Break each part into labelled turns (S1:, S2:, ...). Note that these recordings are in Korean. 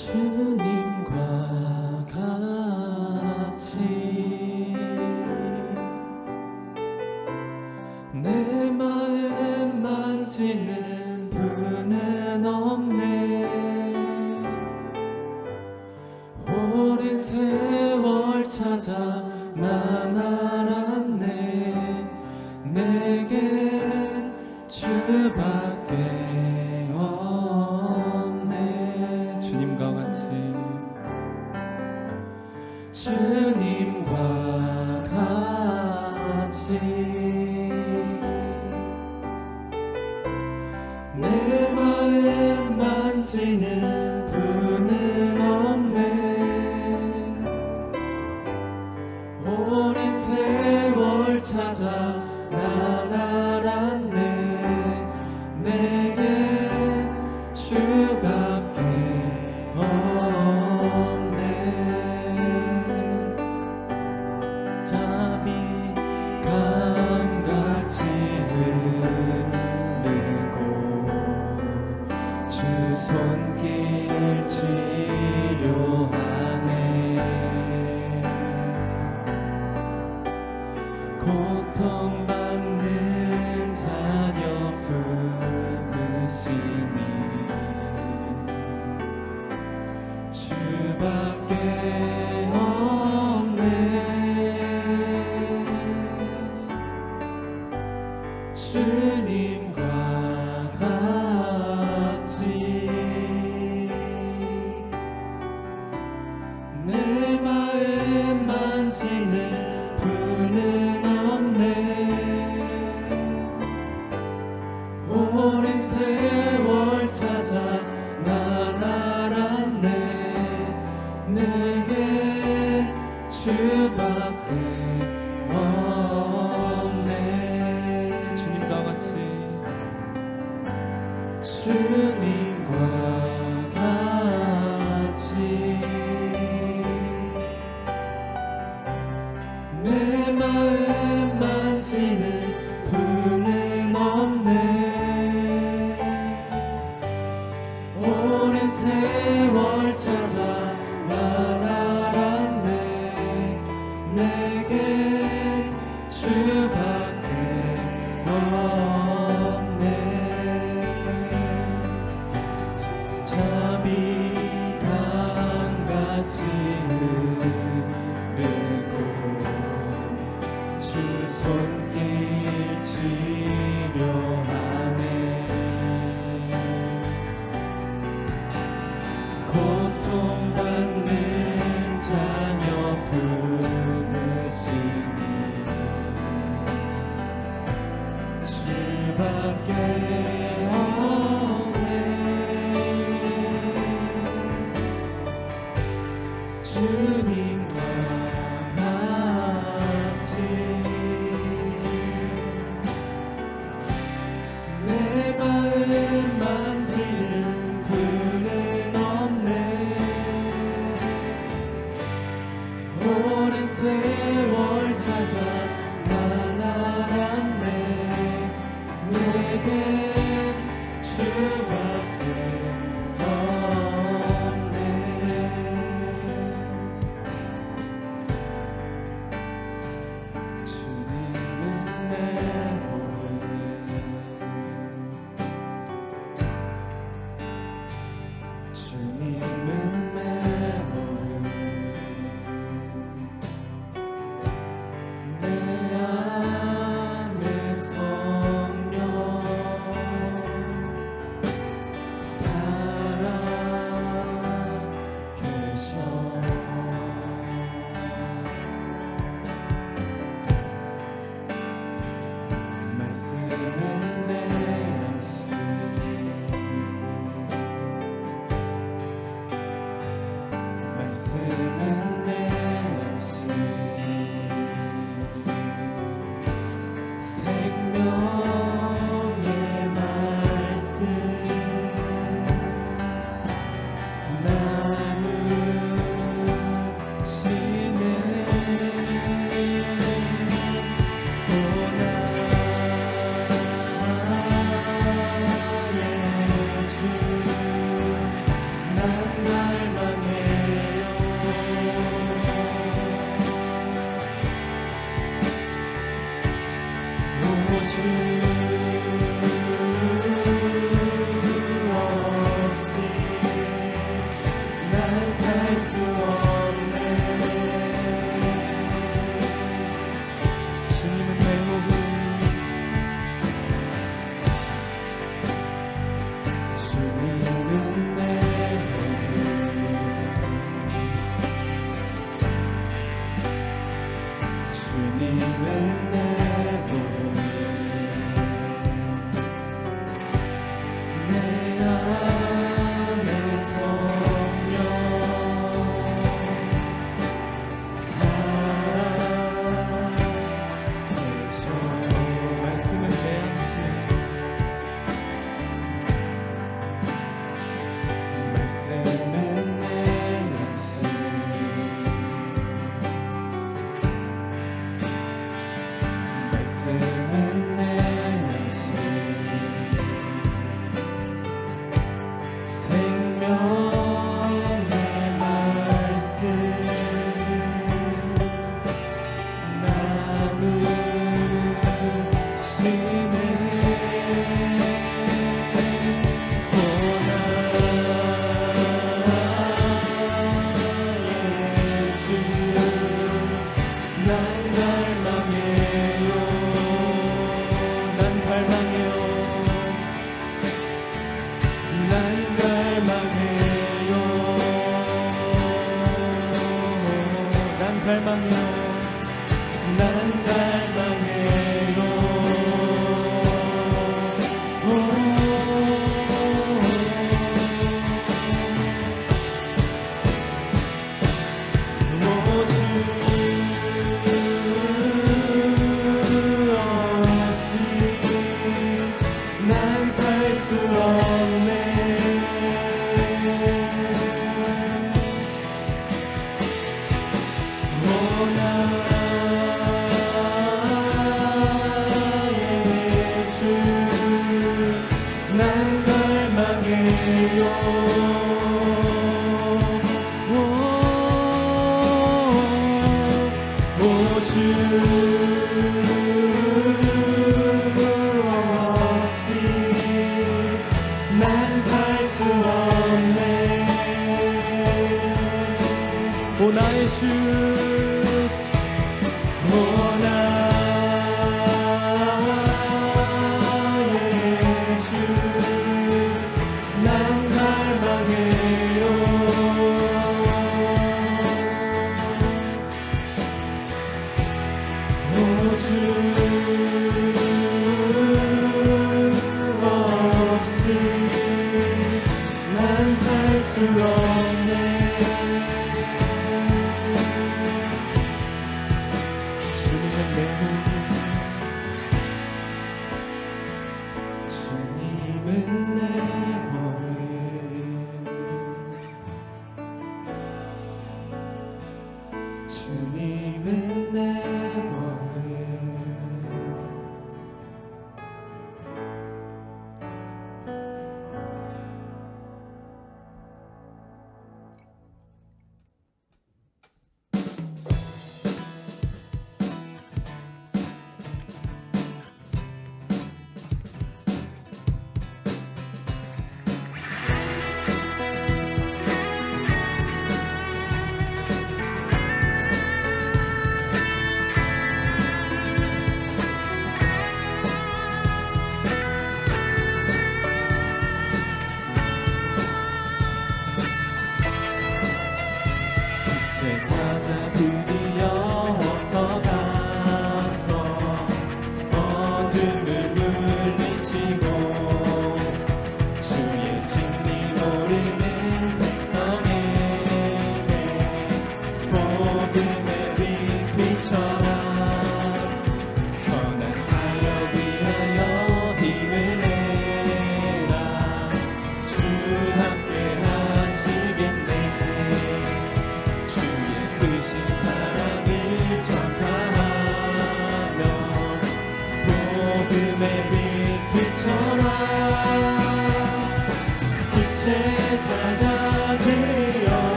S1: 주님과 같이 내 마음 만지는 분은 없네. 오랜 세월 찾아 난 알았네. 내겐 주밖에 없네. 주님과 같이 주님과 같이 내 마음 만지는 분은 없네. 오랜 세월 찾아 난 알았네. 내게 주밖에 없네. 잠이 강같이 흐르고 주 손길 치료하네. 고통받는 자녀 품으시니 주밖에 없네. 주님과 같이 내 마음 만지는 분은 없네. 오랜 세월 찾아 난 알았네. 내게 주밖에 없네. 주님과 같이 주님과 같이 내 마음 만지는 분은 없네. 오랜 세월 찾아 난 알았네. 내게 주밖에 없네. 잠이 강같이 흐르고 주 손길 치료하네. 고통받는 자녀 품으시니 주밖에 없네. 주님과 같이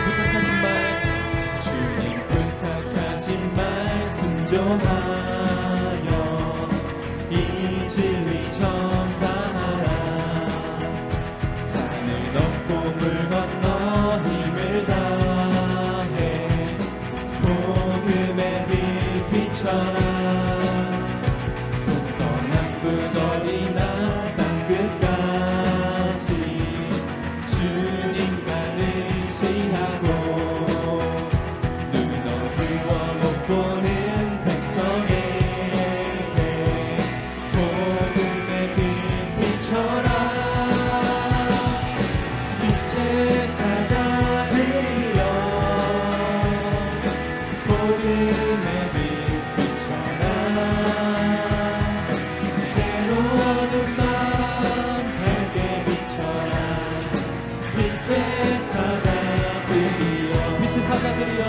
S1: 부탁하신 말, 주님 부탁하신 말 순종하여 이 진리 전파하라. 산을 넘고 물 건너 힘을 다해 복음의 빛 비춰라. 동서남북 어디나 땅끝까지 주님만 의지하고 눈 어두워 못 보는 백성에게 복음의 빛 비춰라. 빛의 사자들이여 복음의 빛 비춰라. 죄로 어두운 밤 밝게 비춰라. 빛의 사자들이여 빛의 사자들이여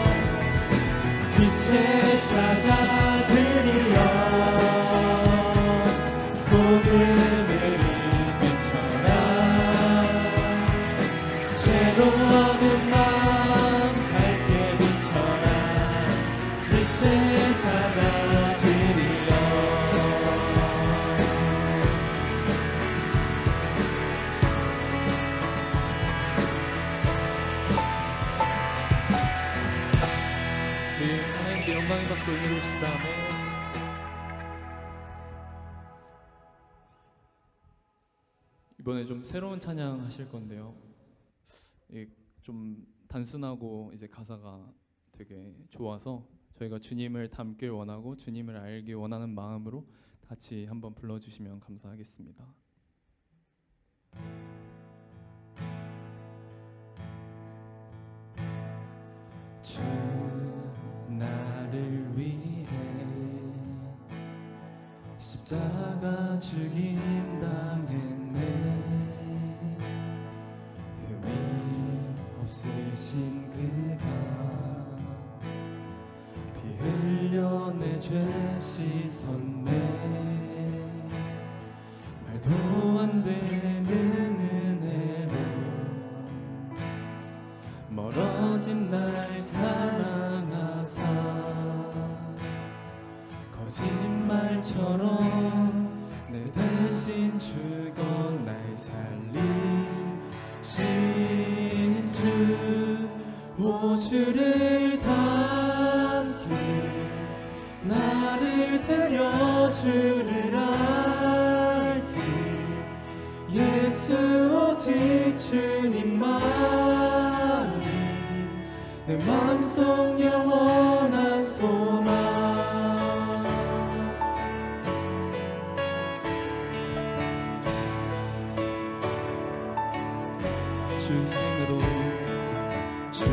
S1: 빛의 사자들이여 복음의 빛 비춰라. 죄로 어두운 밤 밝게 비춰라. 빛의 사자들이여. 네, 하나님께 영광의 박수 올리고 싶 다음에 이번에 좀 새로운 찬양 하실 건데요. 좀 단순하고 이제 가사가 되게 좋아서 저희가 주님을 닮길 원하고 주님을 알기 원하는 마음으로 같이 한번 불러주시면 감사하겠습니다. 주 나를 위해 십자가 죽임 당했네. 흠이 없으신 그가 피 흘려 내 죄 씻었네. 말도 안 되는 은혜로 멀어진 날 사랑하사 거짓말처럼 내 대신 죽어 날 살리신 주. 오 주를 닮기 나를 데려 주를 알기 예수 오직 주님만이 내 맘속 영원한 소망. 주 생으로 주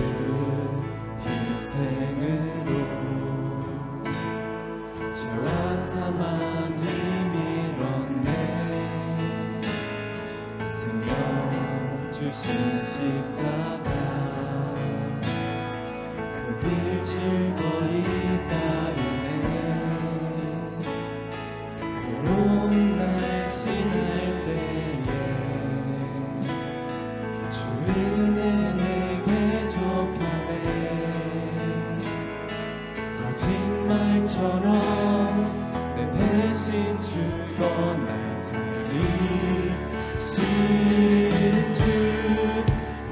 S1: 희생으로 죄와 사망이 밀었네. 생명 주신 십자가 그 길 즐거이 따르네. 괴로운 날 지날 때에 주 은혜 내게 좁혀내. 거짓말처럼 내 대신 죽어 날 살리신 주.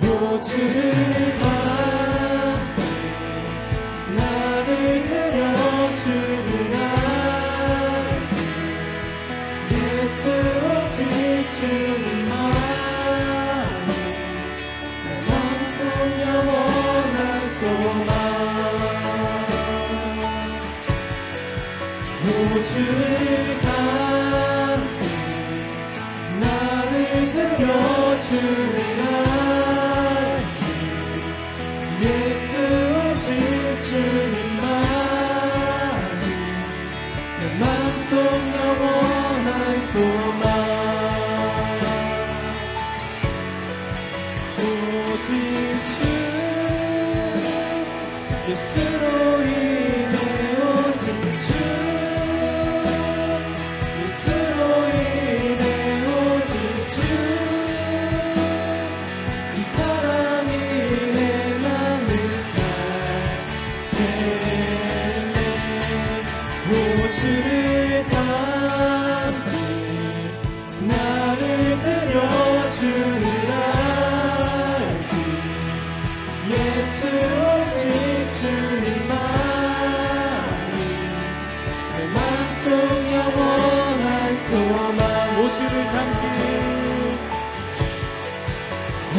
S1: 오 주를 닮기 나를 데려 주를 알기 예수 오직 주님만이 내 삶 속 영원한 소망. 오 주를 닮기 나를 데려 주를 알기 예수 오직 주님만이 내 맘속 영원한 소망. 오직 주 예수로 인해 오직 주 예수로 인해 오직 주 이 사랑이 내 맘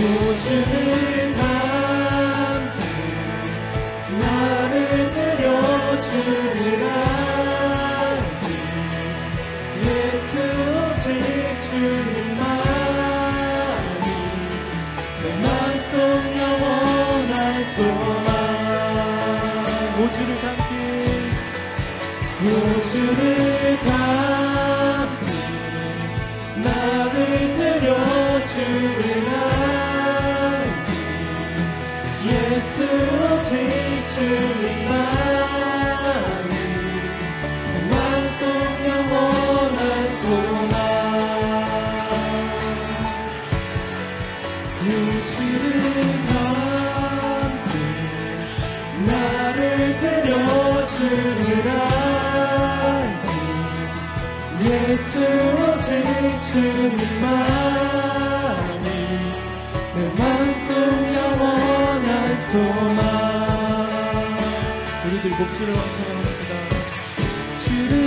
S1: 우주를 담고 나를 데려주리라. 예수 오직 주님만이 내 맘속 영원한 소망. 우주를 담긴 우주를 담고 나를 데려주리라. 예수 오직 주님만이 내 맘속 영원한 소망. 우주를 담고 나를 데려주리라. 예수 오직 주님만이 내 맘속 영원한 소망. 우리들 목소리로 찬양합시다. 주를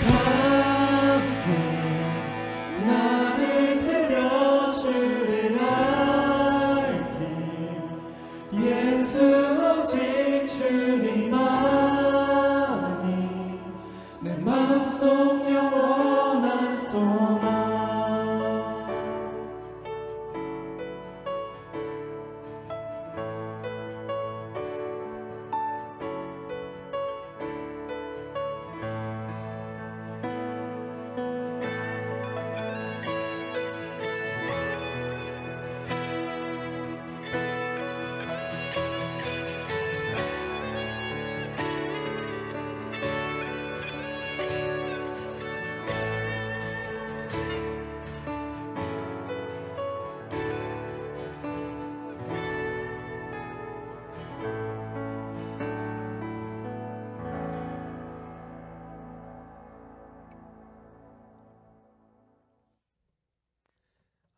S1: 담고 나를 데려주리라. 예수 오직 주님만이 내 맘속 영원한 소망.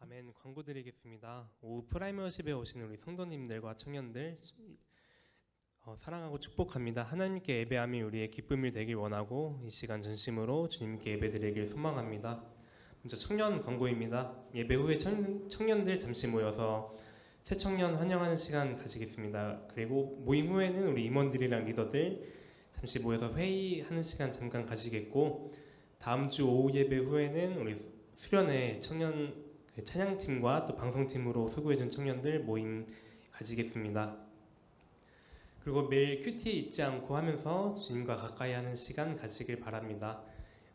S2: 아멘. 광고 드리겠습니다. 오후 프라이머십에 오신 우리 성도님들과 청년들 사랑하고 축복합니다. 하나님께 예배함이 우리의 기쁨이 되길 원하고 이 시간 전심으로 주님께 예배드리길 소망합니다. 먼저 청년 광고입니다. 예배 후에 청년들 잠시 모여서 새 청년 환영하는 시간 가지겠습니다. 그리고 모임 후에는 우리 임원들이랑 리더들 잠시 모여서 회의하는 시간 잠깐 가지겠고, 다음 주 오후 예배 후에는 우리 수련회 청년 찬양팀과 또 방송팀으로 수고해준 청년들 모임 가지겠습니다. 그리고 매일 큐티에 잊지 않고 하면서 주님과 가까이 하는 시간 가지길 바랍니다.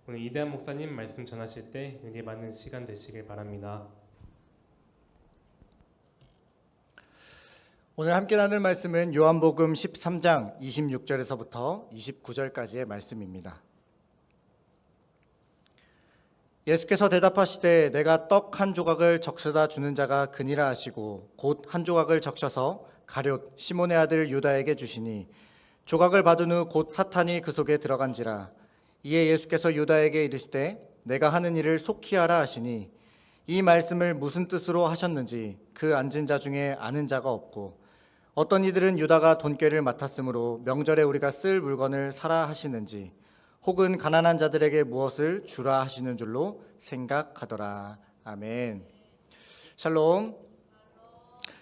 S2: 오늘 이대한 목사님 말씀 전하실 때 은혜 많은 시간 되시길 바랍니다.
S3: 오늘 함께 나눌 말씀은 요한복음 13장 26절에서부터 29절까지의 말씀입니다. 예수께서 대답하시되 내가 떡 한 조각을 적셔다 주는 자가 그니라 하시고 곧 한 조각을 적셔서 가룟 시몬의 아들 유다에게 주시니 조각을 받은 후 곧 사탄이 그 속에 들어간지라. 이에 예수께서 유다에게 이르시되 내가 하는 일을 속히 하라 하시니 이 말씀을 무슨 뜻으로 하셨는지 그 앉은 자 중에 아는 자가 없고, 어떤 이들은 유다가 돈꾀를 맡았으므로 명절에 우리가 쓸 물건을 사라 하시는지 혹은 가난한 자들에게 무엇을 주라 하시는 줄로 생각하더라. 아멘. 샬롬.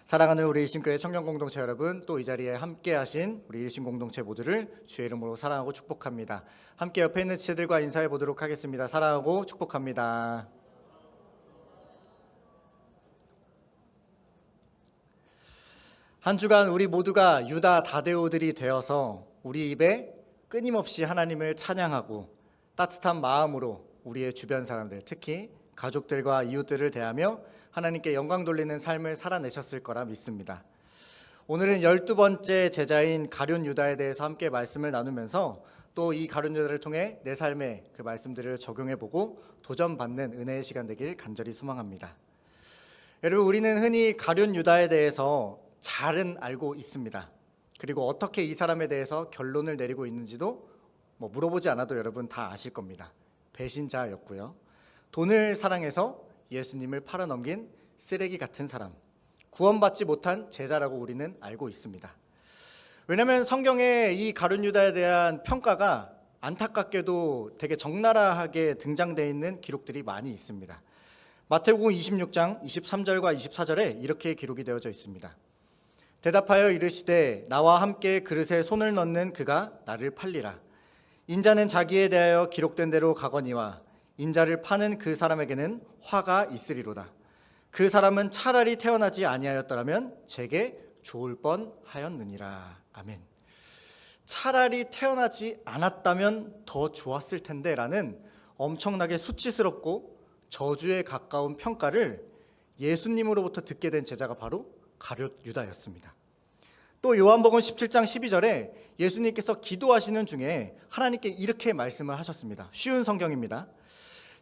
S3: 사랑하는 우리 일심교회 청년공동체 여러분, 또 이 자리에 함께 하신 우리 일심공동체 모두를 주의 이름으로 사랑하고 축복합니다. 함께 옆에 있는 지체들과 인사해 보도록 하겠습니다. 사랑하고 축복합니다. 한 주간 우리 모두가 유다 다데오들이 되어서 우리 입에 끊임없이 하나님을 찬양하고 따뜻한 마음으로 우리의 주변 사람들, 특히 가족들과 이웃들을 대하며 하나님께 영광 돌리는 삶을 살아내셨을 거라 믿습니다. 오늘은 12번째 제자인 가룟 유다에 대해서 함께 말씀을 나누면서 또 이 가룟 유다를 통해 내 삶에 그 말씀들을 적용해보고 도전받는 은혜의 시간 되길 간절히 소망합니다. 여러분, 우리는 흔히 가룟 유다에 대해서 잘은 알고 있습니다. 그리고 어떻게 이 사람에 대해서 결론을 내리고 있는지도 물어보지 않아도 여러분 다 아실 겁니다. 배신자였고요. 돈을 사랑해서 예수님을 팔아넘긴 쓰레기 같은 사람, 구원받지 못한 제자라고 우리는 알고 있습니다. 왜냐하면 성경에 이 가룟 유다에 대한 평가가 안타깝게도 되게 적나라하게 등장되어 있는 기록들이 많이 있습니다. 마태복음 26장 23절과 24절에 이렇게 기록이 되어져 있습니다. 대답하여 이르시되 나와 함께 그릇에 손을 넣는 그가 나를 팔리라. 인자는 자기에 대하여 기록된 대로 가거니와 인자를 파는 그 사람에게는 화가 있으리로다. 그 사람은 차라리 태어나지 아니하였더라면 제게 좋을 뻔하였느니라. 아멘. 차라리 태어나지 않았다면 더 좋았을 텐데 라는 엄청나게 수치스럽고 저주에 가까운 평가를 예수님으로부터 듣게 된 제자가 바로 가룟 유다였습니다. 또 요한복음 17장 12절에 예수님께서 기도하시는 중에 하나님께 이렇게 말씀을 하셨습니다. 쉬운 성경입니다.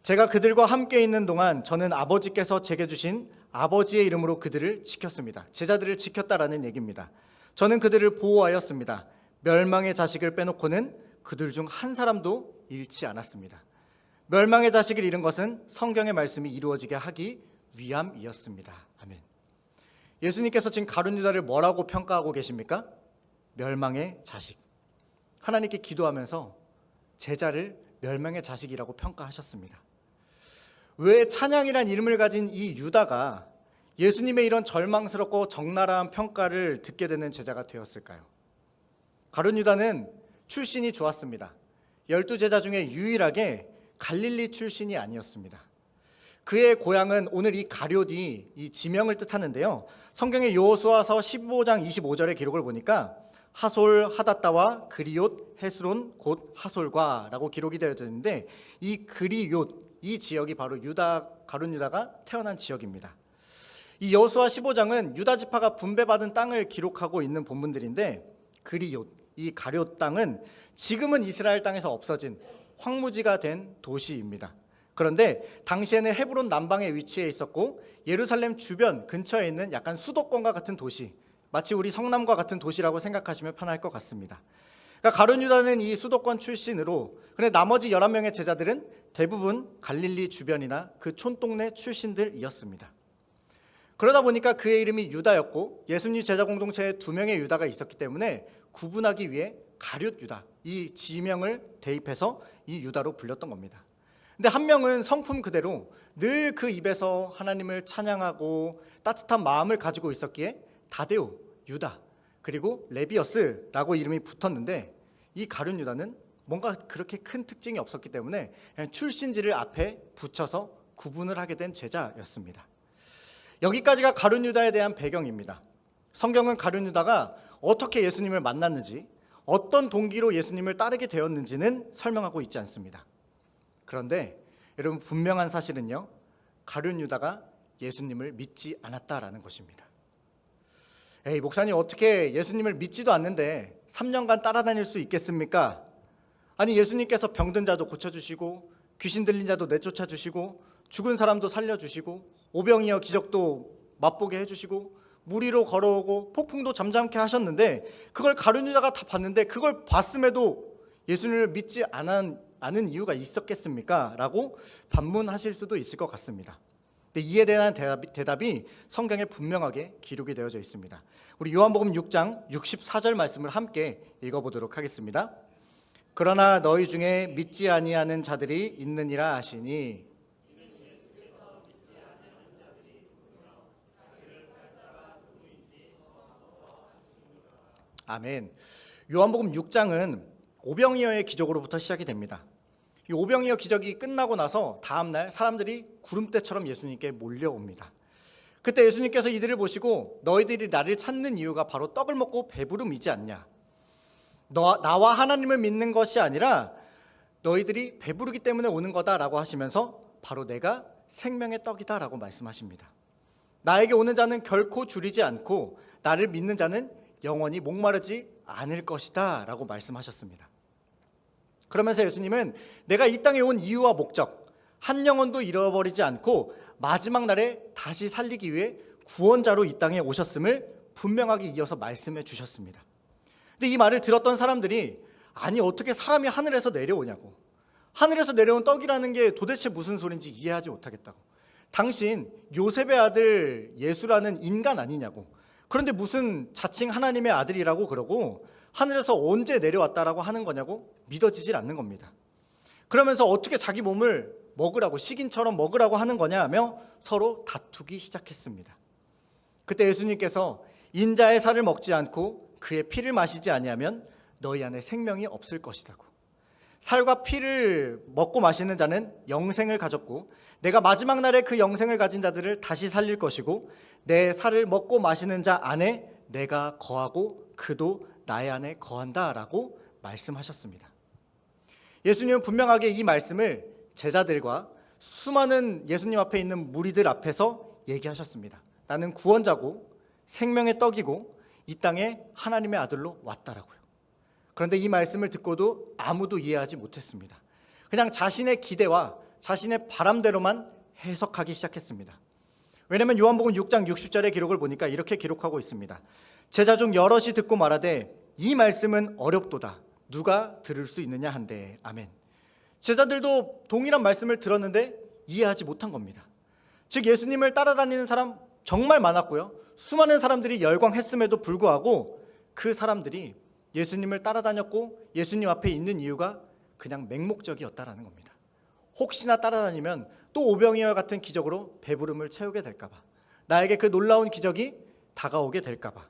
S3: 제가 그들과 함께 있는 동안 저는 아버지께서 제게 주신 아버지의 이름으로 그들을 지켰습니다. 제자들을 지켰다라는 얘기입니다. 저는 그들을 보호하였습니다. 멸망의 자식을 빼놓고는 그들 중 한 사람도 잃지 않았습니다. 멸망의 자식을 잃은 것은 성경의 말씀이 이루어지게 하기 위함이었습니다. 아멘. 예수님께서 지금 가룟 유다를 뭐라고 평가하고 계십니까? 멸망의 자식. 하나님께 기도하면서 제자를 멸망의 자식이라고 평가하셨습니다. 왜 찬양이란 이름을 가진 이 유다가 예수님의 이런 절망스럽고 적나라한 평가를 듣게 되는 제자가 되었을까요? 가룟 유다는 출신이 좋았습니다. 12제자 중에 유일하게 갈릴리 출신이 아니었습니다. 그의 고향은 오늘 이 가룟이 이 지명을 뜻하는데요. 성경의 여호수아서 15장 25절의 기록을 보니까 하솔 하닷다와 그리옷 헤스론 곧 하솔과라고 기록이 되어 있는데 이 그리옷 이 지역이 바로 가룟 유다가 태어난 지역입니다. 이 여호수아 15장은 유다 지파가 분배받은 땅을 기록하고 있는 본문들인데 그리옷 이 가룟 땅은 지금은 이스라엘 땅에서 없어진 황무지가 된 도시입니다. 그런데 당시에는 헤브론 남방에 위치해 있었고 예루살렘 주변 근처에 있는 약간 수도권과 같은 도시, 마치 우리 성남과 같은 도시라고 생각하시면 편할 것 같습니다. 그러니까 가룟 유다는 이 수도권 출신으로, 근데 나머지 11명의 제자들은 대부분 갈릴리 주변이나 그 촌동네 출신들이었습니다. 그러다 보니까 그의 이름이 유다였고 예수님 제자 공동체에 2명의 유다가 있었기 때문에 구분하기 위해 가룟 유다 이 지명을 대입해서 이 유다로 불렸던 겁니다. 근데 한 명은 성품 그대로 늘 그 입에서 하나님을 찬양하고 따뜻한 마음을 가지고 있었기에 다데오, 유다, 그리고 레비어스라고 이름이 붙었는데 이 가룟 유다는 뭔가 그렇게 큰 특징이 없었기 때문에 그냥 출신지를 앞에 붙여서 구분을 하게 된 제자였습니다. 여기까지가 가룟 유다에 대한 배경입니다. 성경은 가룟 유다가 어떻게 예수님을 만났는지, 어떤 동기로 예수님을 따르게 되었는지는 설명하고 있지 않습니다. 그런데 여러분 분명한 사실은요, 가룟 유다가 예수님을 믿지 않았다라는 것입니다. 에이, 목사님 어떻게 예수님을 믿지도 않는데 3년간 따라다닐 수 있겠습니까? 아니 예수님께서 병든 자도 고쳐주시고 귀신 들린 자도 내쫓아 주시고 죽은 사람도 살려주시고 오병이어 기적도 맛보게 해주시고 물 위로 걸어오고 폭풍도 잠잠케 하셨는데 그걸 가룟 유다가 다 봤는데 그걸 봤음에도 예수님을 믿지 않은 이유가 있었겠습니까? 라고 반문하실 수도 있을 것 같습니다. 근데 이에 대한 대답이 성경에 분명하게 기록이 되어져 있습니다. 우리 요한복음 6장 64절 말씀을 함께 읽어보도록 하겠습니다. 그러나 너희 중에 믿지 아니하는 자들이 있느니라 하시니. 아멘. 요한복음 6장은 오병이어의 기적으로부터 시작이 됩니다. 이 오병이어 기적이 끝나고 나서 다음날 사람들이 구름대처럼 예수님께 몰려옵니다. 그때 예수님께서 이들을 보시고 너희들이 나를 찾는 이유가 바로 떡을 먹고 배부름이지 않냐. 나와 하나님을 믿는 것이 아니라 너희들이 배부르기 때문에 오는 거다라고 하시면서 바로 내가 생명의 떡이다라고 말씀하십니다. 나에게 오는 자는 결코 줄이지 않고 나를 믿는 자는 영원히 목마르지 않을 것이다 라고 말씀하셨습니다. 그러면서 예수님은 내가 이 땅에 온 이유와 목적, 한 영혼도 잃어버리지 않고 마지막 날에 다시 살리기 위해 구원자로 이 땅에 오셨음을 분명하게 이어서 말씀해 주셨습니다. 근데 이 말을 들었던 사람들이 아니 어떻게 사람이 하늘에서 내려오냐고, 하늘에서 내려온 떡이라는 게 도대체 무슨 소린지 이해하지 못하겠다고, 당신 요셉의 아들 예수라는 인간 아니냐고, 그런데 무슨 자칭 하나님의 아들이라고 그러고 하늘에서 언제 내려왔다라고 하는 거냐고 믿어지질 않는 겁니다. 그러면서 어떻게 자기 몸을 먹으라고, 식인처럼 먹으라고 하는 거냐 하며 서로 다투기 시작했습니다. 그때 예수님께서 인자의 살을 먹지 않고 그의 피를 마시지 아니하면 너희 안에 생명이 없을 것이라고. 살과 피를 먹고 마시는 자는 영생을 가졌고 내가 마지막 날에 그 영생을 가진 자들을 다시 살릴 것이고 내 살을 먹고 마시는 자 안에 내가 거하고 그도 나의 안에 거한다라고 말씀하셨습니다. 예수님은 분명하게 이 말씀을 제자들과 수많은 예수님 앞에 있는 무리들 앞에서 얘기하셨습니다. 나는 구원자고 생명의 떡이고 이 땅에 하나님의 아들로 왔다라고요. 그런데 이 말씀을 듣고도 아무도 이해하지 못했습니다. 그냥 자신의 기대와 자신의 바람대로만 해석하기 시작했습니다. 왜냐하면 요한복음 6장 60절의 기록을 보니까 이렇게 기록하고 있습니다. 제자 중 여럿이 듣고 말하되 이 말씀은 어렵도다. 누가 들을 수 있느냐 한데. 아멘. 제자들도 동일한 말씀을 들었는데 이해하지 못한 겁니다. 즉 예수님을 따라다니는 사람 정말 많았고요. 수많은 사람들이 열광했음에도 불구하고 그 사람들이 예수님을 따라다녔고 예수님 앞에 있는 이유가 그냥 맹목적이었다라는 겁니다. 혹시나 따라다니면 또 오병이와 같은 기적으로 배부름을 채우게 될까 봐, 나에게 그 놀라운 기적이 다가오게 될까 봐.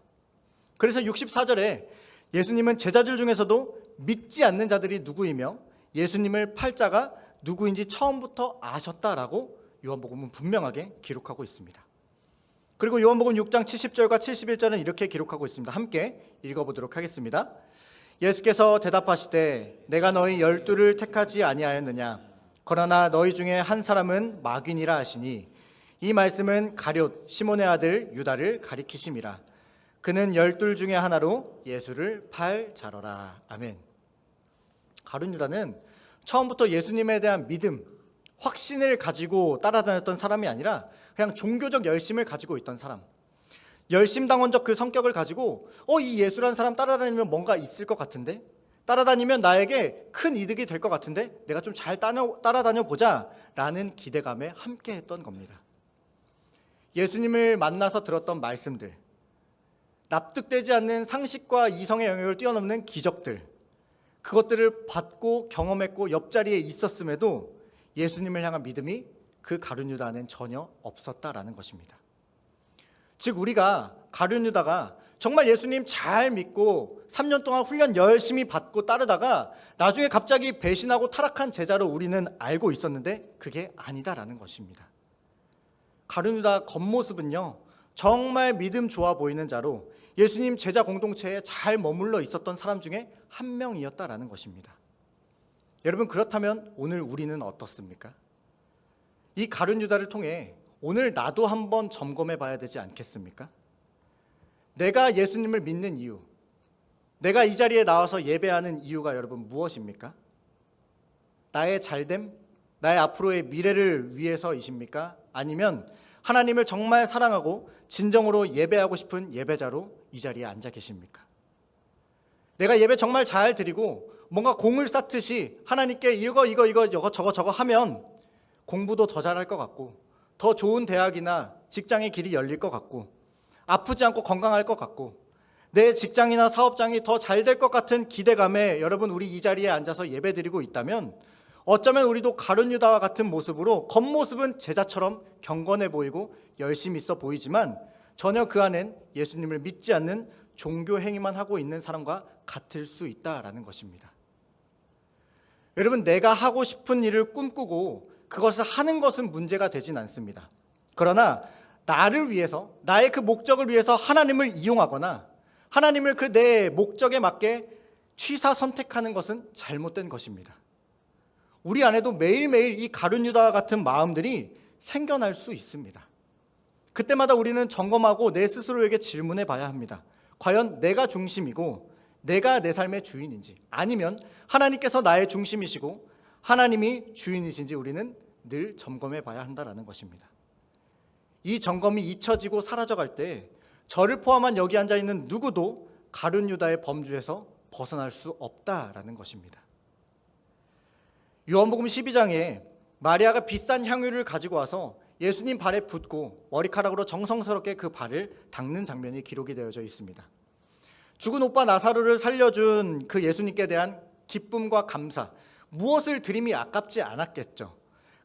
S3: 그래서 64절에 예수님은 제자들 중에서도 믿지 않는 자들이 누구이며 예수님을 팔 자가 누구인지 처음부터 아셨다라고 요한복음은 분명하게 기록하고 있습니다. 그리고 요한복음 6장 70절과 71절은 이렇게 기록하고 있습니다. 함께 읽어보도록 하겠습니다. 예수께서 대답하시되 내가 너희 12를 택하지 아니하였느냐. 그러나 너희 중에 한 사람은 마귀니라 하시니 이 말씀은 가룟 시몬의 아들 유다를 가리키심이라. 그는 12 중에 하나로 예수를 팔 자로라. 아멘. 가룟 유다는 처음부터 예수님에 대한 믿음, 확신을 가지고 따라다녔던 사람이 아니라 그냥 종교적 열심을 가지고 있던 사람, 열심당원적 그 성격을 가지고 이 예수라는 사람 따라다니면 뭔가 있을 것 같은데, 따라다니면 나에게 큰 이득이 될 것 같은데 내가 좀 잘 따라다녀 보자 라는 기대감에 함께 했던 겁니다. 예수님을 만나서 들었던 말씀들, 납득되지 않는 상식과 이성의 영역을 뛰어넘는 기적들, 그것들을 받고 경험했고 옆자리에 있었음에도 예수님을 향한 믿음이 그 가룟 유다는 전혀 없었다라는 것입니다. 즉 우리가 가룟 유다가 정말 예수님 잘 믿고 3년 동안 훈련 열심히 받고 따르다가 나중에 갑자기 배신하고 타락한 제자로 우리는 알고 있었는데 그게 아니다라는 것입니다. 가룟 유다 겉모습은요, 정말 믿음 좋아 보이는 자로 예수님 제자 공동체에 잘 머물러 있었던 사람 중에 한 명이었다라는 것입니다. 여러분, 그렇다면 오늘 우리는 어떻습니까? 이 가룟 유다를 통해 오늘 나도 한번 점검해 봐야 되지 않겠습니까? 내가 예수님을 믿는 이유, 내가 이 자리에 나와서 예배하는 이유가 여러분 무엇입니까? 나의 잘됨, 나의 앞으로의 미래를 위해서이십니까? 아니면 하나님을 정말 사랑하고 진정으로 예배하고 싶은 예배자로 이 자리에 앉아 계십니까? 내가 예배 정말 잘 드리고 뭔가 공을 쌓듯이 하나님께 이거 저거 하면 공부도 더 잘할 것 같고 더 좋은 대학이나 직장의 길이 열릴 것 같고 아프지 않고 건강할 것 같고 내 직장이나 사업장이 더 잘 될 것 같은 기대감에 여러분 우리 이 자리에 앉아서 예배드리고 있다면 어쩌면 우리도 가룟 유다와 같은 모습으로 겉모습은 제자처럼 경건해 보이고 열심히 있어 보이지만 전혀 그 안엔 예수님을 믿지 않는 종교 행위만 하고 있는 사람과 같을 수 있다라는 것입니다. 여러분, 내가 하고 싶은 일을 꿈꾸고 그것을 하는 것은 문제가 되진 않습니다. 그러나 나를 위해서, 나의 그 목적을 위해서 하나님을 이용하거나 하나님을 그 내 목적에 맞게 취사 선택하는 것은 잘못된 것입니다. 우리 안에도 매일매일 이 가룟 유다와 같은 마음들이 생겨날 수 있습니다. 그때마다 우리는 점검하고 내 스스로에게 질문해 봐야 합니다. 과연 내가 중심이고 내가 내 삶의 주인인지, 아니면 하나님께서 나의 중심이시고 하나님이 주인이신지 우리는 늘 점검해 봐야 한다는 것입니다. 이 점검이 잊혀지고 사라져갈 때 저를 포함한 여기 앉아있는 누구도 가룟 유다의 범주에서 벗어날 수 없다라는 것입니다. 요한복음 12장에 마리아가 비싼 향유를 가지고 와서 예수님 발에 붓고 머리카락으로 정성스럽게 그 발을 닦는 장면이 기록이 되어져 있습니다. 죽은 오빠 나사로를 살려준 그 예수님께 대한 기쁨과 감사, 무엇을 드림이 아깝지 않았겠죠.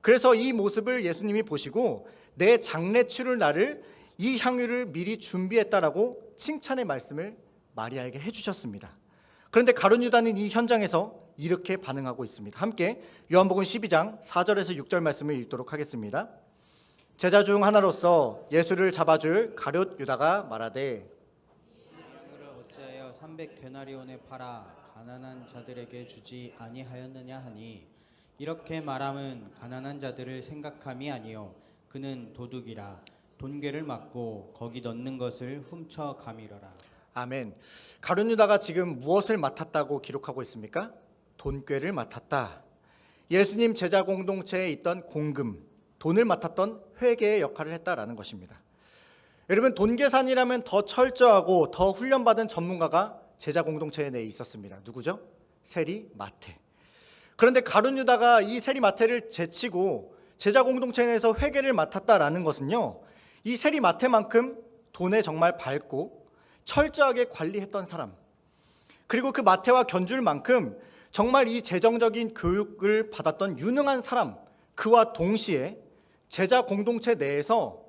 S3: 그래서 이 모습을 예수님이 보시고 내 장례 치를 날을 이 향유를 미리 준비했다라고 칭찬의 말씀을 마리아에게 해주셨습니다. 그런데 가룟 유다는 이 현장에서 이렇게 반응하고 있습니다. 함께 요한복음 12장 4절에서 6절 말씀을 읽도록 하겠습니다. 제자 중 하나로서 예수를 잡아줄 가룟 유다가 말하되
S4: 향유를 어찌하여 300데나리온에 팔아 가난한 자들에게 주지 아니하였느냐 하니 이렇게 말함은 가난한 자들을 생각함이 아니요 그는 도둑이라 돈괴를 맞고 거기 넣는 것을 훔쳐 가미러라.
S3: 아멘. 가룟 유다가 지금 무엇을 맡았다고 기록하고 있습니까? 돈꾀를 맡았다. 예수님 제자 공동체에 있던 공금, 돈을 맡았던 회계의 역할을 했다라는 것입니다. 여러분, 돈 계산이라면 더 철저하고 더 훈련받은 전문가가 제자 공동체 내에 있었습니다. 누구죠? 세리 마태. 그런데 가룟 유다가 이 세리 마태를 제치고 제자 공동체 내에서 회계를 맡았다라는 것은요, 이 세리 마태만큼 돈에 정말 밝고 철저하게 관리했던 사람, 그리고 그 마태와 견줄 만큼 정말 이 재정적인 교육을 받았던 유능한 사람, 그와 동시에 제자 공동체 내에서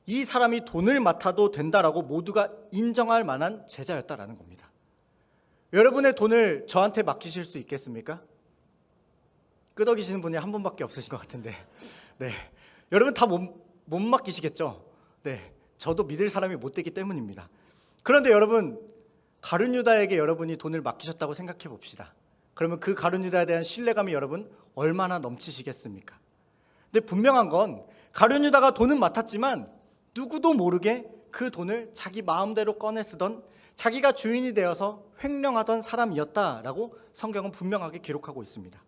S3: 이 사람이 돈을 맡아도 된다라고 모두가 인정할 만한 제자였다라는 겁니다. 여러분의 돈을 저한테 맡기실 수 있겠습니까? 끄덕이시는 분이 한 분밖에 없으신 것 같은데, 네, 여러분 다 못 맡기시겠죠? 네, 저도 믿을 사람이 못 되기 때문입니다. 그런데 여러분, 가룟 유다에게 여러분이 돈을 맡기셨다고 생각해 봅시다. 그러면 그 가룟 유다에 대한 신뢰감이 여러분 얼마나 넘치시겠습니까? 근데 분명한 건 가룟 유다가 돈은 맡았지만 누구도 모르게 그 돈을 자기 마음대로 꺼내 쓰던, 자기가 주인이 되어서 횡령하던 사람이었다라고 성경은 분명하게 기록하고 있습니다.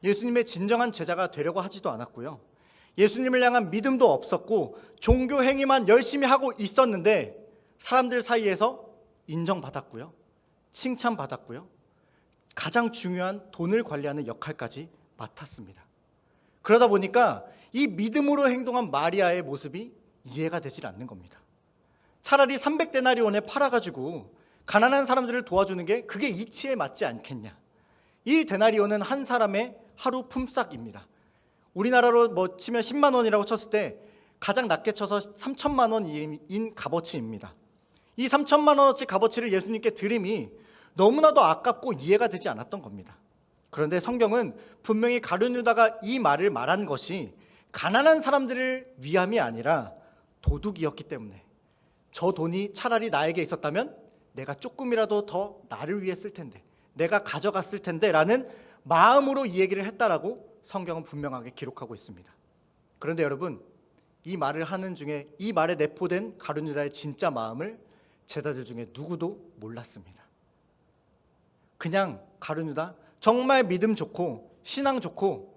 S3: 예수님의 진정한 제자가 되려고 하지도 않았고요, 예수님을 향한 믿음도 없었고 종교 행위만 열심히 하고 있었는데 사람들 사이에서 인정받았고요, 칭찬받았고요, 가장 중요한 돈을 관리하는 역할까지 맡았습니다. 그러다 보니까 이 믿음으로 행동한 마리아의 모습이 이해가 되질 않는 겁니다. 차라리 300데나리온에 팔아가지고 가난한 사람들을 도와주는 게 그게 이치에 맞지 않겠냐. 1데나리온은 한 사람의 하루 품삯입니다. 우리나라로 치면 10만 원이라고 쳤을 때 가장 낮게 쳐서 3천만 원인 값어치입니다. 이 3천만 원어치 값어치를 예수님께 드림이 너무나도 아깝고 이해가 되지 않았던 겁니다. 그런데 성경은 분명히 가룟 유다가 이 말을 말한 것이 가난한 사람들을 위함이 아니라 도둑이었기 때문에, 저 돈이 차라리 나에게 있었다면 내가 조금이라도 더 나를 위해 쓸 텐데, 내가 가져갔을 텐데 라는 마음으로 이 얘기를 했다라고 성경은 분명하게 기록하고 있습니다. 그런데 여러분, 이 말을 하는 중에 이 말에 내포된 가룟 유다의 진짜 마음을 제자들 중에 누구도 몰랐습니다. 그냥 가룟 유다 정말 믿음 좋고 신앙 좋고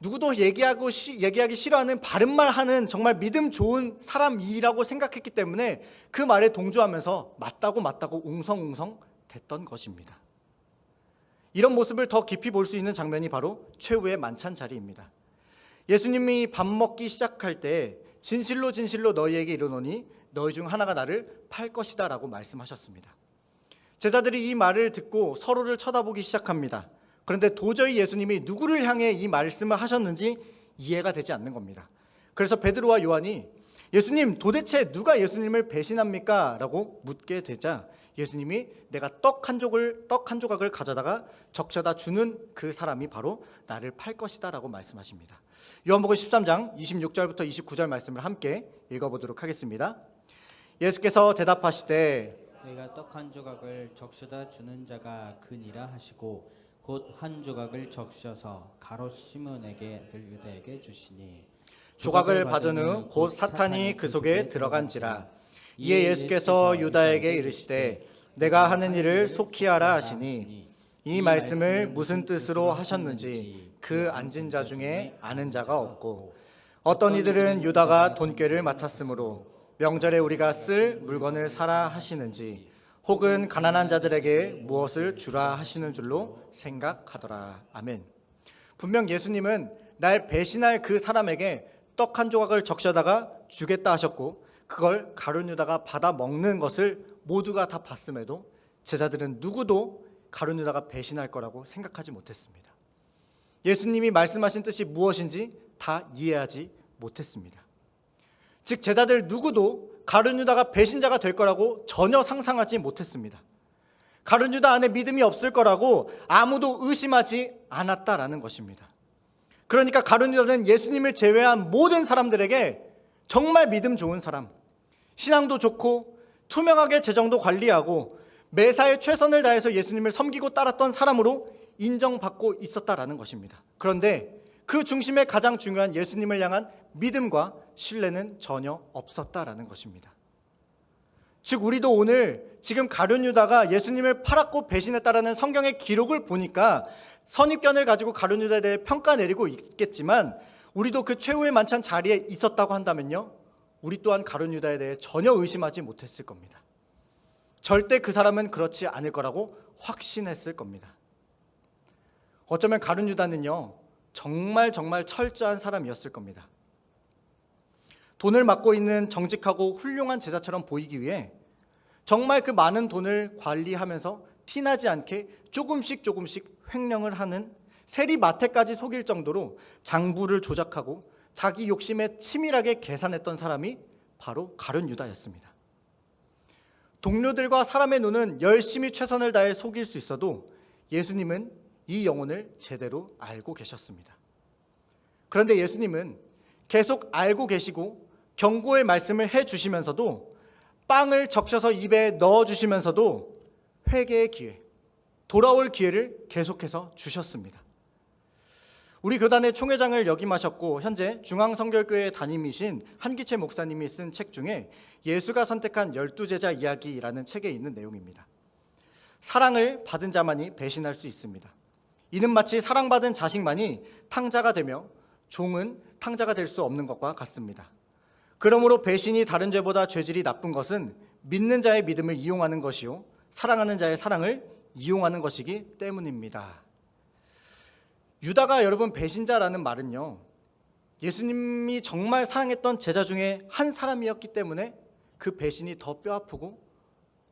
S3: 누구도 얘기하기 싫어하는 바른말 하는 정말 믿음 좋은 사람이라고 생각했기 때문에 그 말에 동조하면서 맞다고 웅성웅성 됐던 것입니다. 이런 모습을 더 깊이 볼 수 있는 장면이 바로 최후의 만찬 자리입니다. 예수님이 밥 먹기 시작할 때 진실로 진실로 너희에게 이르노니 너희 중 하나가 나를 팔 것이다 라고 말씀하셨습니다. 제자들이 이 말을 듣고 서로를 쳐다보기 시작합니다. 그런데 도저히 예수님이 누구를 향해 이 말씀을 하셨는지 이해가 되지 않는 겁니다. 그래서 베드로와 요한이 예수님, 도대체 누가 예수님을 배신합니까? 라고 묻게 되자 예수님이 내가 떡 한 조각을 가져다가 적셔다 주는 그 사람이 바로 나를 팔 것이다 라고 말씀하십니다. 요한복음 13장 26절부터 29절 말씀을 함께 읽어보도록 하겠습니다. 예수께서 대답하시되
S4: 내가 떡 한 조각을 적셔다 주는 자가 그니라 하시고 곧 한 조각을 적셔서 가롯 시몬에게 아들 유다에게 주시니
S3: 조각을 받은 후 곧 사탄이 그 속에 들어간지라. 이에 예수께서 유다에게 이르시되 내가 하는 일을 속히 하라 하시니 이 말씀을 무슨 뜻으로 하셨는지 그 앉은 자 중에 아는 자가 없고 어떤 이들은 유다가 돈꾀를 맡았으므로 명절에 우리가 쓸 물건을 사라 하시는지 혹은 가난한 자들에게 무엇을 주라 하시는 줄로 생각하더라. 아멘. 분명 예수님은 날 배신할 그 사람에게 떡 한 조각을 적셔다가 주겠다 하셨고 그걸 가룟 유다가 받아 먹는 것을 모두가 다 봤음에도 제자들은 누구도 가룟 유다가 배신할 거라고 생각하지 못했습니다. 예수님이 말씀하신 뜻이 무엇인지 다 이해하지 못했습니다. 즉 제자들 누구도 가룟 유다가 배신자가 될 거라고 전혀 상상하지 못했습니다. 가룟 유다 안에 믿음이 없을 거라고 아무도 의심하지 않았다라는 것입니다. 그러니까 가룟 유다는 예수님을 제외한 모든 사람들에게 정말 믿음 좋은 사람, 신앙도 좋고 투명하게 재정도 관리하고 매사에 최선을 다해서 예수님을 섬기고 따랐던 사람으로 인정받고 있었다라는 것입니다. 그런데 그 중심에 가장 중요한 예수님을 향한 믿음과 신뢰는 전혀 없었다라는 것입니다. 즉 우리도 오늘 지금 가룟 유다가 예수님을 팔았고 배신했다라는 성경의 기록을 보니까 선입견을 가지고 가룟 유다에 대해 평가 내리고 있겠지만 우리도 그 최후의 만찬 자리에 있었다고 한다면요, 우리 또한 가룟 유다에 대해 전혀 의심하지 못했을 겁니다. 절대 그 사람은 그렇지 않을 거라고 확신했을 겁니다. 어쩌면 가룟 유다는요 정말 철저한 사람이었을 겁니다. 돈을 맡고 있는 정직하고 훌륭한 제자처럼 보이기 위해 정말 그 많은 돈을 관리하면서 티나지 않게 조금씩 횡령을 하는 세리마태까지 속일 정도로 장부를 조작하고 자기 욕심에 치밀하게 계산했던 사람이 바로 가룟 유다였습니다. 동료들과 사람의 눈은 열심히 최선을 다해 속일 수 있어도 예수님은 이 영혼을 제대로 알고 계셨습니다. 그런데 예수님은 계속 알고 계시고 경고의 말씀을 해주시면서도 빵을 적셔서 입에 넣어주시면서도 회개의 기회, 돌아올 기회를 계속해서 주셨습니다. 우리 교단의 총회장을 역임하셨고 현재 중앙성결교회 담임이신 한기채 목사님이 쓴 책 중에 예수가 선택한 12제자 이야기라는 책에 있는 내용입니다. 사랑을 받은 자만이 배신할 수 있습니다. 이는 마치 사랑받은 자식만이 탕자가 되며 종은 탕자가 될 수 없는 것과 같습니다. 그러므로 배신이 다른 죄보다 죄질이 나쁜 것은 믿는 자의 믿음을 이용하는 것이요 사랑하는 자의 사랑을 이용하는 것이기 때문입니다. 유다가 여러분 배신자라는 말은요, 예수님이 정말 사랑했던 제자 중에 한 사람이었기 때문에 그 배신이 더 뼈아프고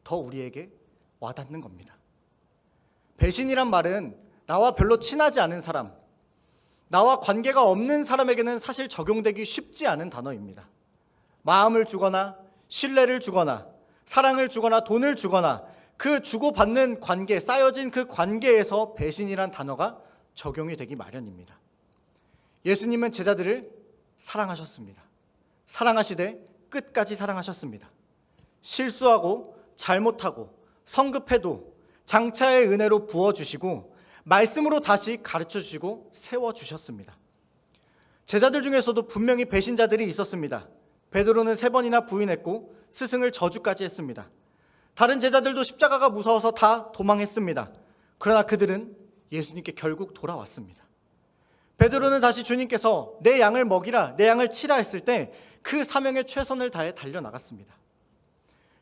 S3: 더 우리에게 와닿는 겁니다. 배신이란 말은 나와 별로 친하지 않은 사람, 나와 관계가 없는 사람에게는 사실 적용되기 쉽지 않은 단어입니다. 마음을 주거나 신뢰를 주거나 사랑을 주거나 돈을 주거나 그 주고받는 관계, 쌓여진 그 관계에서 배신이란 단어가 적용이 되기 마련입니다. 예수님은 제자들을 사랑하셨습니다. 사랑하시되 끝까지 사랑하셨습니다. 실수하고 잘못하고 성급해도 장차의 은혜로 부어주시고 말씀으로 다시 가르쳐주시고 세워주셨습니다. 제자들 중에서도 분명히 배신자들이 있었습니다. 베드로는 3번이나 부인했고 스승을 저주까지 했습니다. 다른 제자들도 십자가가 무서워서 다 도망했습니다. 그러나 그들은 예수님께 결국 돌아왔습니다. 베드로는 다시 주님께서 내 양을 먹이라, 내 양을 치라 했을 때 그 사명에 최선을 다해 달려나갔습니다.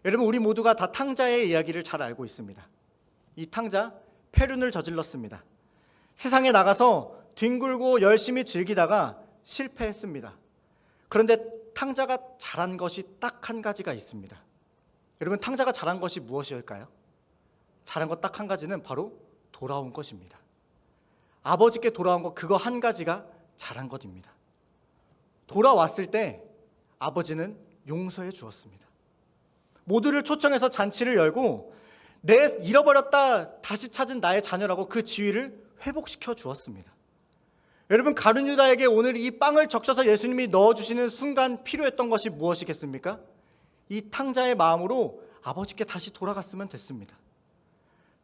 S3: 여러분 우리 모두가 다 탕자의 이야기를 잘 알고 있습니다. 이 탕자 폐륜을 저질렀습니다. 세상에 나가서 뒹굴고 열심히 즐기다가 실패했습니다. 그런데 탕자가 잘한 것이 딱 한 가지가 있습니다. 여러분 탕자가 잘한 것이 무엇일까요? 잘한 것 딱 한 가지는 바로 돌아온 것입니다. 아버지께 돌아온 것 그거 한 가지가 잘한 것입니다. 돌아왔을 때 아버지는 용서해 주었습니다. 모두를 초청해서 잔치를 열고 내 잃어버렸다 다시 찾은 나의 자녀라고 그 지위를 회복시켜 주었습니다. 여러분 가룟 유다에게 오늘 이 빵을 적셔서 예수님이 넣어주시는 순간 필요했던 것이 무엇이겠습니까? 이 탕자의 마음으로 아버지께 다시 돌아갔으면 됐습니다.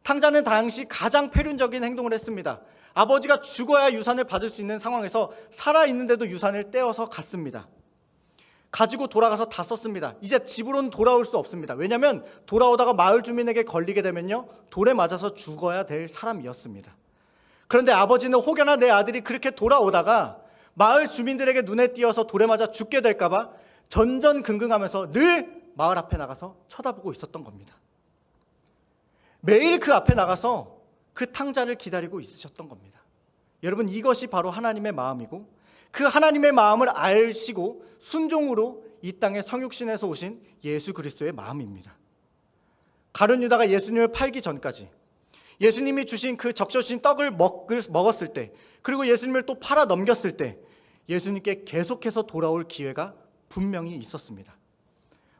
S3: 탕자는 당시 가장 폐륜적인 행동을 했습니다. 아버지가 죽어야 유산을 받을 수 있는 상황에서 살아있는데도 유산을 떼어서 갔습니다. 가지고 돌아가서 다 썼습니다. 이제 집으로는 돌아올 수 없습니다. 왜냐하면 돌아오다가 마을 주민에게 걸리게 되면요 돌에 맞아서 죽어야 될 사람이었습니다. 그런데 아버지는 혹여나 내 아들이 그렇게 돌아오다가 마을 주민들에게 눈에 띄어서 돌에 맞아 죽게 될까 봐 전전긍긍하면서 늘 마을 앞에 나가서 쳐다보고 있었던 겁니다. 매일 그 앞에 나가서 그 탕자를 기다리고 있으셨던 겁니다. 여러분 이것이 바로 하나님의 마음이고 그 하나님의 마음을 알시고 순종으로 이 땅에 성육신에서 오신 예수 그리스도의 마음입니다. 가룟 유다가 예수님을 팔기 전까지 예수님이 주신 그 적셔주신 떡을 먹었을 때, 그리고 예수님을 또 팔아 넘겼을 때 예수님께 계속해서 돌아올 기회가 분명히 있었습니다.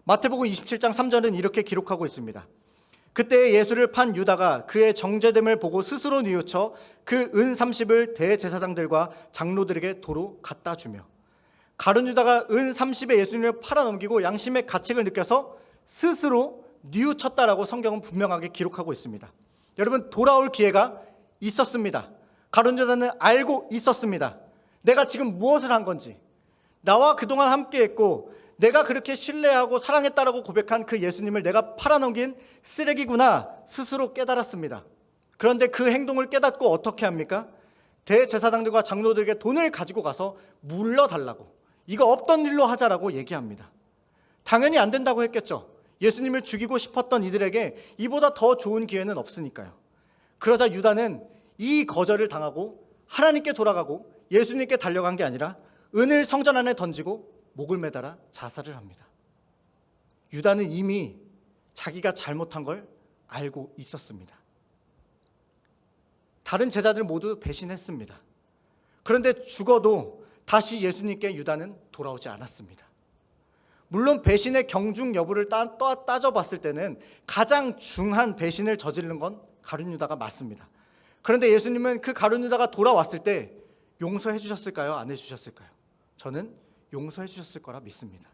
S3: 마태복음 27장 3절은 이렇게 기록하고 있습니다. 그때 예수를 판 유다가 그의 정죄됨을 보고 스스로 뉘우쳐 그 은 30을 대제사장들과 장로들에게 도로 갖다 주며, 가룟 유다가 은 30에 예수님을 팔아넘기고 양심의 가책을 느껴서 스스로 뉘우쳤다라고 성경은 분명하게 기록하고 있습니다. 여러분, 돌아올 기회가 있었습니다. 가룟 유다는 알고 있었습니다. 내가 지금 무엇을 한 건지, 나와 그동안 함께했고 내가 그렇게 신뢰하고 사랑했다라고 고백한 그 예수님을 내가 팔아넘긴 쓰레기구나 스스로 깨달았습니다. 그런데 그 행동을 깨닫고 어떻게 합니까? 대제사장들과 장로들에게 돈을 가지고 가서 물러달라고, 이거 없던 일로 하자라고 얘기합니다. 당연히 안 된다고 했겠죠. 예수님을 죽이고 싶었던 이들에게 이보다 더 좋은 기회는 없으니까요. 그러자 유다는 이 거절을 당하고 하나님께 돌아가고 예수님께 달려간 게 아니라 은을 성전 안에 던지고 목을 매달아 자살을 합니다. 유다는 이미 자기가 잘못한 걸 알고 있었습니다. 다른 제자들 모두 배신했습니다. 그런데 죽어도 다시 예수님께 유다는 돌아오지 않았습니다. 물론 배신의 경중 여부를 따져봤을 때는 가장 중한 배신을 저지른 건 가룟 유다가 맞습니다. 그런데 예수님은 그 가룟 유다가 돌아왔을 때 용서해 주셨을까요? 안 해주셨을까요? 저는 용서해 주셨을 거라 믿습니다.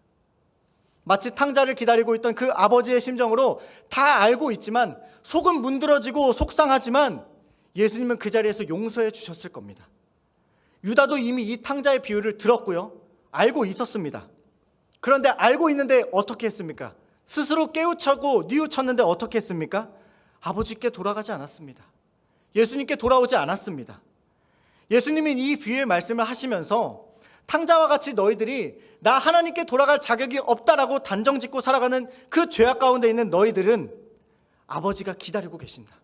S3: 마치 탕자를 기다리고 있던 그 아버지의 심정으로 다 알고 있지만 속은 문드러지고 속상하지만 예수님은 그 자리에서 용서해 주셨을 겁니다. 유다도 이미 이 탕자의 비유를 들었고요, 알고 있었습니다. 그런데 알고 있는데 어떻게 했습니까? 스스로 깨우치고 뉘우쳤는데 어떻게 했습니까? 아버지께 돌아가지 않았습니다. 예수님께 돌아오지 않았습니다. 예수님이 이 비유의 말씀을 하시면서 탕자와 같이 너희들이 나 하나님께 돌아갈 자격이 없다라고 단정짓고 살아가는 그 죄악 가운데 있는 너희들은 아버지가 기다리고 계신다.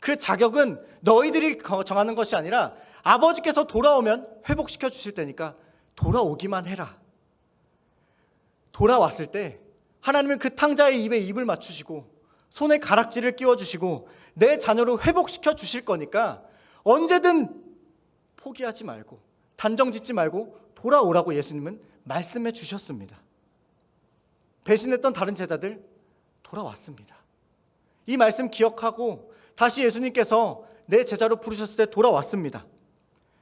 S3: 그 자격은 너희들이 정하는 것이 아니라 아버지께서 돌아오면 회복시켜 주실 테니까 돌아오기만 해라. 돌아왔을 때 하나님은 그 탕자의 입에 입을 맞추시고 손에 가락지를 끼워주시고 내 자녀를 회복시켜 주실 거니까 언제든 포기하지 말고 단정짓지 말고 돌아오라고 예수님은 말씀해 주셨습니다. 배신했던 다른 제자들 돌아왔습니다. 이 말씀 기억하고 다시 예수님께서 내 제자로 부르셨을 때 돌아왔습니다.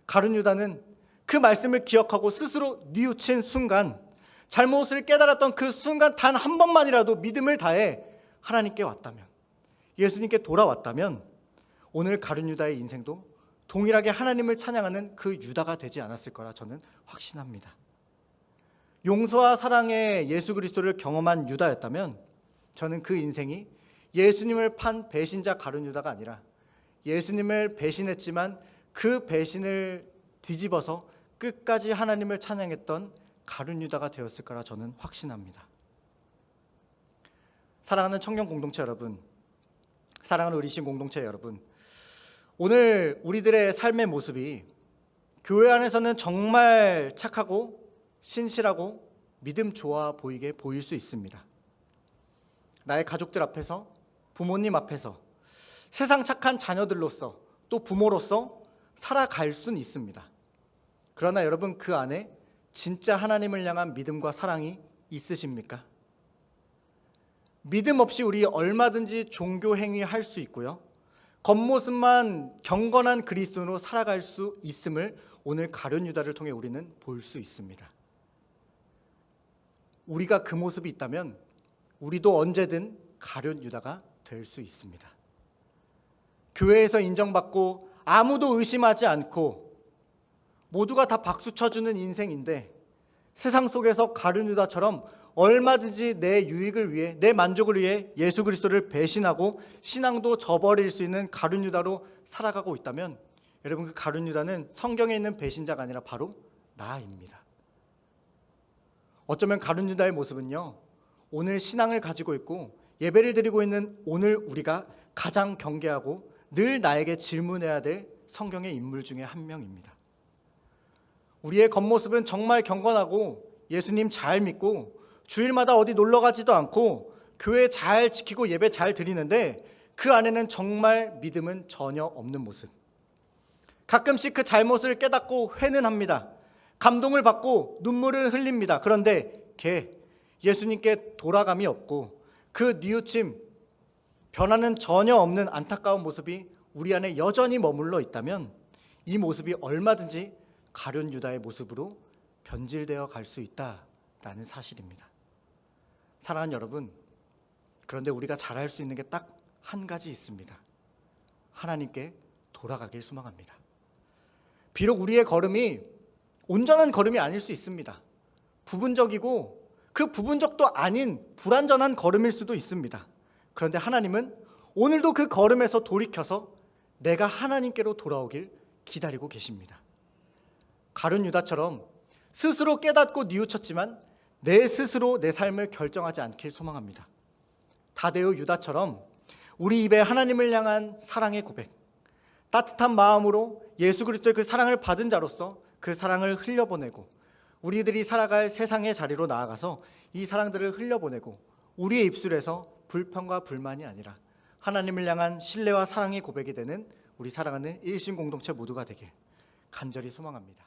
S3: 가룟 유다는 그 말씀을 기억하고 스스로 뉘우친 순간, 잘못을 깨달았던 그 순간 단 한 번만이라도 믿음을 다해 하나님께 왔다면, 예수님께 돌아왔다면 오늘 가룟 유다의 인생도 동일하게 하나님을 찬양하는 그 유다가 되지 않았을 거라 저는 확신합니다. 용서와 사랑의 예수 그리스도를 경험한 유다였다면 저는 그 인생이 예수님을 판 배신자 가룟 유다가 아니라 예수님을 배신했지만 그 배신을 뒤집어서 끝까지 하나님을 찬양했던 가룟 유다가 되었을 거라 저는 확신합니다. 사랑하는 청년 공동체 여러분, 사랑하는 우리 신 공동체 여러분, 오늘 우리들의 삶의 모습이 교회 안에서는 정말 착하고 신실하고 믿음 좋아 보이게 보일 수 있습니다. 나의 가족들 앞에서, 부모님 앞에서, 세상 착한 자녀들로서, 또 부모로서 살아갈 수는 있습니다. 그러나 여러분, 그 안에 진짜 하나님을 향한 믿음과 사랑이 있으십니까? 믿음 없이 우리 얼마든지 종교 행위할 수 있고요, 겉모습만 경건한 그리스도인으로 살아갈 수 있음을 오늘 가룟 유다를 통해 우리는 볼 수 있습니다. 우리가 그 모습이 있다면 우리도 언제든 가룟 유다가 될 수 있습니다. 교회에서 인정받고 아무도 의심하지 않고 모두가 다 박수 쳐주는 인생인데 세상 속에서 가룟 유다처럼 얼마든지 내 유익을 위해, 내 만족을 위해 예수 그리스도를 배신하고 신앙도 저버릴 수 있는 가룟 유다로 살아가고 있다면 여러분, 그 가룟 유다는 성경에 있는 배신자가 아니라 바로 나입니다. 어쩌면 가룟 유다의 모습은요, 오늘 신앙을 가지고 있고 예배를 드리고 있는 오늘 우리가 가장 경계하고 늘 나에게 질문해야 될 성경의 인물 중에 한 명입니다. 우리의 겉모습은 정말 경건하고 예수님 잘 믿고 주일마다 어디 놀러 가지도 않고 교회 잘 지키고 예배 잘 드리는데 그 안에는 정말 믿음은 전혀 없는 모습. 가끔씩 그 잘못을 깨닫고 회는 합니다. 감동을 받고 눈물을 흘립니다. 그런데 예수님께 돌아감이 없고 그 뉘우침, 변화는 전혀 없는 안타까운 모습이 우리 안에 여전히 머물러 있다면 이 모습이 얼마든지 가룟 유다의 모습으로 변질되어 갈 수 있다라는 사실입니다. 사랑하는 여러분, 그런데 우리가 잘할 수 있는 게 딱 한 가지 있습니다. 하나님께 돌아가길 소망합니다. 비록 우리의 걸음이 온전한 걸음이 아닐 수 있습니다. 부분적이고 그 부분적도 아닌 불완전한 걸음일 수도 있습니다. 그런데 하나님은 오늘도 그 걸음에서 돌이켜서 내가 하나님께로 돌아오길 기다리고 계십니다. 가룟 유다처럼 스스로 깨닫고 뉘우쳤지만 내 스스로 내 삶을 결정하지 않길 소망합니다. 다데오 유다처럼 우리 입에 하나님을 향한 사랑의 고백, 따뜻한 마음으로 예수 그리스도의 그 사랑을 받은 자로서 그 사랑을 흘려보내고 우리들이 살아갈 세상의 자리로 나아가서 이 사랑들을 흘려보내고 우리의 입술에서 불평과 불만이 아니라 하나님을 향한 신뢰와 사랑의 고백이 되는 우리 사랑하는 일신 공동체 모두가 되길 간절히 소망합니다.